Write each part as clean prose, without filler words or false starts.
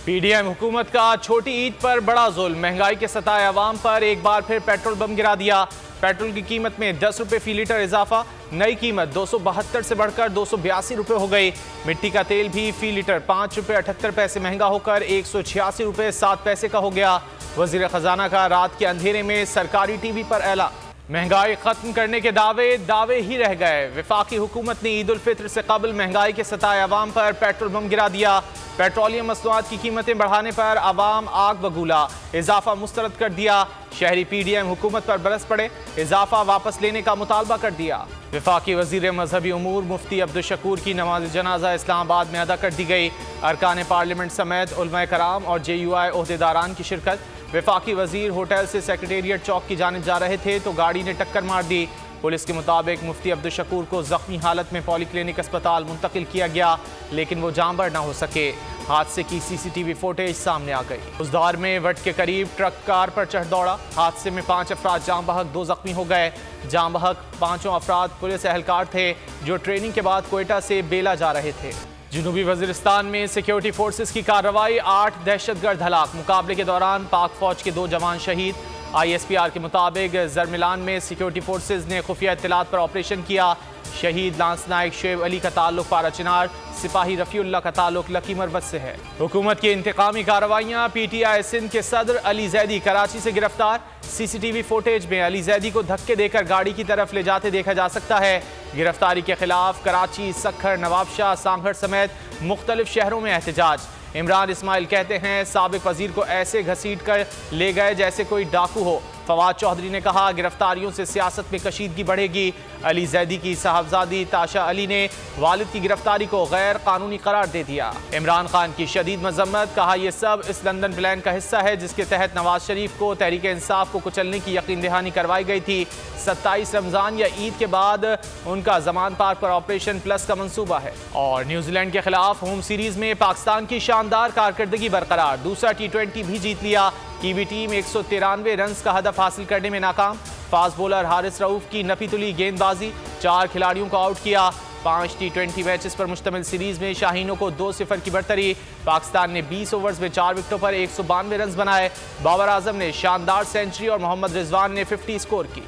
PDM हुकूमत का छोटी ईद पर बड़ा जुल्म, महंगाई के सताए अवाम पर एक बार फिर पेट्रोल बम गिरा दिया। पेट्रोल की कीमत में 10 रुपए फी लीटर इजाफा, नई कीमत 272 से बढ़कर 282 रुपए हो गई। मिट्टी का तेल भी फी लीटर 5 रुपए 78 पैसे महंगा होकर 186 रुपए 7 पैसे का हो गया। वजीर खजाना का रात के अंधेरे में सरकारी टीवी पर ऐलान, महंगाई खत्म करने के दावे ही रह गए। वफाकी हुकूमत ने ईद उल फित्र से कबल महंगाई के सताए अवाम पर पेट्रोल बम गिरा दिया। पेट्रोलियम मसनूआत की कीमतें बढ़ाने पर अवाम आग बगूला, इजाफा मुस्तरद कर दिया। शहरी पीडीएम हुकूमत पर बरस पड़े, इजाफा वापस लेने का मुतालबा कर दिया। वफाकी वजीर मजहबी उमूर मुफ्ती अब्दुल शकूर की नमाज जनाजा इस्लामाबाद में अदा कर दी गई। अरकान पार्लियामेंट समेत उलमाए कराम और JUI ओहदेदारान की शिरकत। वफाकी वजीर होटल से सेक्रेटेरिएट चौक की जानिब जा रहे थे तो गाड़ी ने टक्कर मार दी। पुलिस के मुताबिक मुफ्ती अब्दुल शकूर को जख्मी हालत में पॉलीक्लिनिक अस्पताल मुंतकिल किया गया, लेकिन वो जांबर न हो सके। हादसे की CCTV फुटेज सामने आ गई। उस दौर में वट के करीब ट्रक कार पर चढ़ दौड़ा। हादसे में 5 अफराद जाम बहक, 2 जख्मी हो गए। जाम बहक 5 अफराद पुलिस एहलकार थे जो ट्रेनिंग के बाद कोयटा से बेला जा रहे थे। जनूबी वजीरिस्तान में सिक्योरिटी फोर्सेस की कार्रवाई, 8 दहशतगर्द हलाक। मुकाबले के दौरान पाक फौज के 2 जवान शहीद। ISPR के मुताबिक जरमिलान में सिक्योरिटी फोर्सेस ने खुफिया इत्तलात पर ऑपरेशन किया। शहीद लांस नायक शुएब अली का ताल्लुक पाराचिनार, सिपाही रफीउल्लाह का ताल्लुक लकी मरबत से है। हुकूमत की इंतकामी कार्रवाइयाँ, PTI सिंध के सदर अली जैदी कराची से गिरफ्तार। CCTV फुटेज में अली जैदी को धक्के देकर गाड़ी की तरफ ले जाते देखा जा सकता है। गिरफ्तारी के खिलाफ कराची, सक्खर, नवाबशाह, सांगड़ समेत मुख्तलिफ शहरों में एहतजाज। इमरान इस्माइल कहते हैं साबिक वजीर को ऐसे घसीट कर ले गए जैसे कोई डाकू हो। फवाद चौधरी ने कहा गिरफ्तारियों से सियासत में कशीदगी बढ़ेगी। अली जैदी की साहबजादी ताशा अली ने वालिद की गिरफ्तारी को गैर कानूनी करार दे दिया। इमरान खान की शदीद मजम्मत, कहा यह सब इस लंदन प्लान का हिस्सा है जिसके तहत नवाज शरीफ को तहरीक इंसाफ को कुचलने की यकीन दहानी करवाई गई थी। 27 रमजान या ईद के बाद उनका जमान पार्क पर ऑपरेशन प्लस का मंसूबा है। और न्यूजीलैंड के खिलाफ होम सीरीज में पाकिस्तान की शानदार कारकर्दगी बरकरार, दूसरा T20 भी जीत लिया। कीवी टीम 193 रन का हदफ हासिल करने में नाकाम। फास्ट बॉलर हारिस रऊफ की नफी तुली गेंदबाजी, 4 खिलाड़ियों को आउट किया। 5 T20 मैचेस पर मुश्तमिल सीरीज में शाहीनों को 2-0 की बढ़तरी। पाकिस्तान ने 20 ओवर्स में 4 विकेटों पर 192 रन बनाए। बाबर आजम ने शानदार सेंचुरी और मोहम्मद रिजवान ने 50 स्कोर की।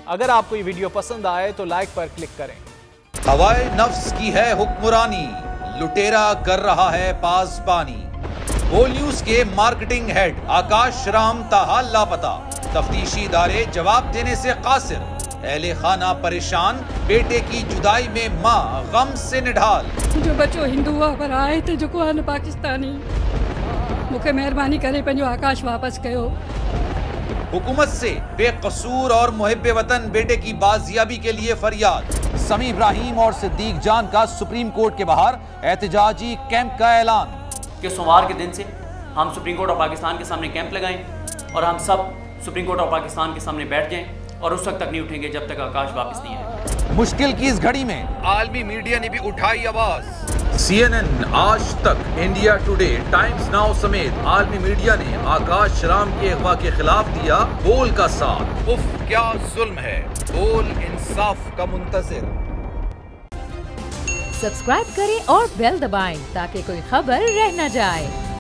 अगर आपको ये वीडियो पसंद आए तो लाइक पर क्लिक करें। हवाए नफ्स की है हुक्मरानी, लुटेरा कर रहा है पासबानी। बोल न्यूज के मार्केटिंग हेड आकाश राम ताहा लापता, तफ्तीशी इदारे जवाब देने से कासिर। अहले खाना परेशान, बेटे की जुदाई में माँ गम से निढाल। जो बच्चों हिंदू पर आए थे जो को पाकिस्तानी, मुझे मेहरबानी करे पंहिंजो आकाश वापस कयो। हुकूमत से बेकसूर और मुहिब्बे वतन बेटे की बाजियाबी के लिए फरियाद। समी इब्राहिम और सिद्दीक जान का सुप्रीम कोर्ट के बाहर एहतजाजी कैंप का ऐलान कि सोमवार के दिन से हम सुप्रीम कोर्ट ऑफ पाकिस्तान के सामने कैंप लगाएं और हम सब सुप्रीम कोर्ट ऑफ पाकिस्तान के सामने बैठ जाएं और उस वक्त तक नहीं उठेंगे जब तक आकाश वापस नहीं आए। मुश्किल की इस घड़ी में आलमी मीडिया ने भी उठाई आवाज। CNN, आज तक, इंडिया टुडे, टाइम्स नाउ समेत आलमी मीडिया ने आकाश राम के अगवा के खिलाफ दिया बोल का साथ। उफ क्या जुल्म है, बोल इंसाफ का मुंतजिर। सब्सक्राइब करें और बेल दबाएं ताकि कोई खबर रह न जाए।